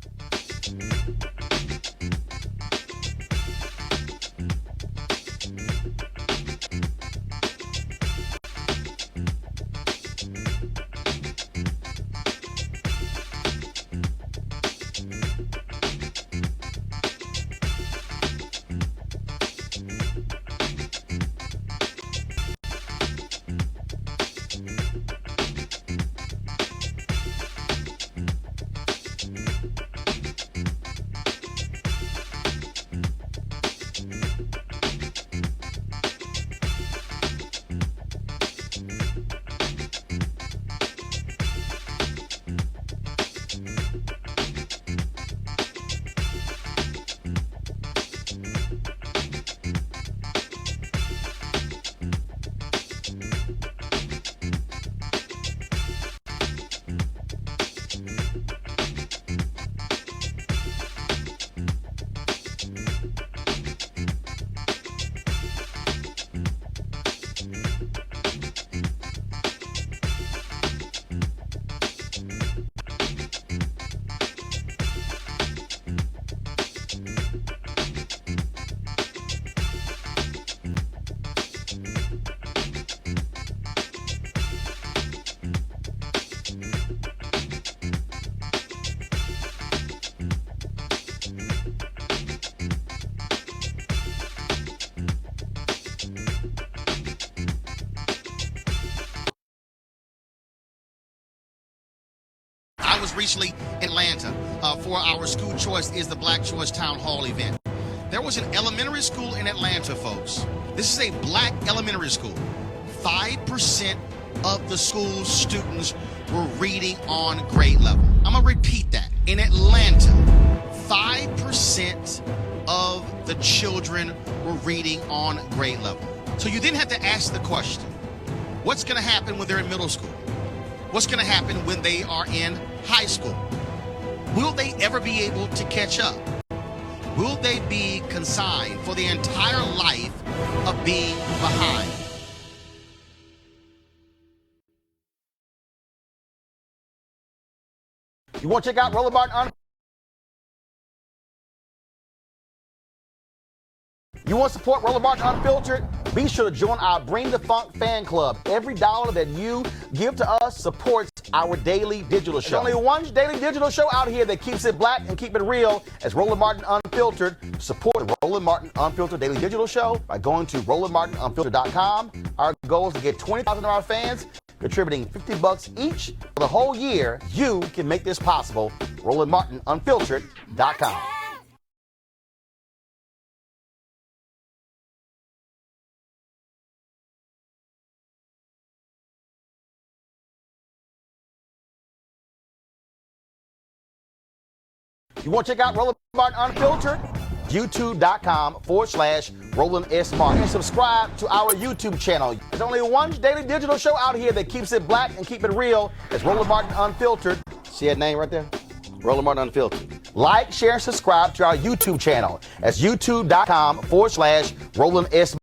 I was recently in Atlanta for our School Choice is the Black Choice Town Hall event. There was an elementary school in Atlanta, folks. This is a black elementary school. 5% of the school's students were reading on grade level. I'm going to repeat that. In Atlanta, 5% of the children were reading on grade level. So you then have to ask the question, what's going to happen when they're in middle school? What's going to happen when they are in high school? Will they ever be able to catch up? Will they be consigned for the entire life of being behind? You want to check out Roland Martin You want to support Roland Martin Unfiltered? Be sure to join our Bring the Funk fan club. Every dollar that you give to us supports our daily digital show. There's only one daily digital show out here that keeps it black and keep it real. As Roland Martin Unfiltered. Support the Roland Martin Unfiltered daily digital show by going to RolandMartinUnfiltered.com. Our goal is to get 20,000 of our fans contributing $50 each for the whole year. You can make this possible. RolandMartinUnfiltered.com. You want to check out Roland Martin Unfiltered? YouTube.com/Roland S. Martin. And subscribe to our YouTube channel. There's only one daily digital show out here that keeps it black and keep it real. It's Roland Martin Unfiltered. See that name right there? Roland Martin Unfiltered. Like, share, and subscribe to our YouTube channel. That's YouTube.com/Roland S.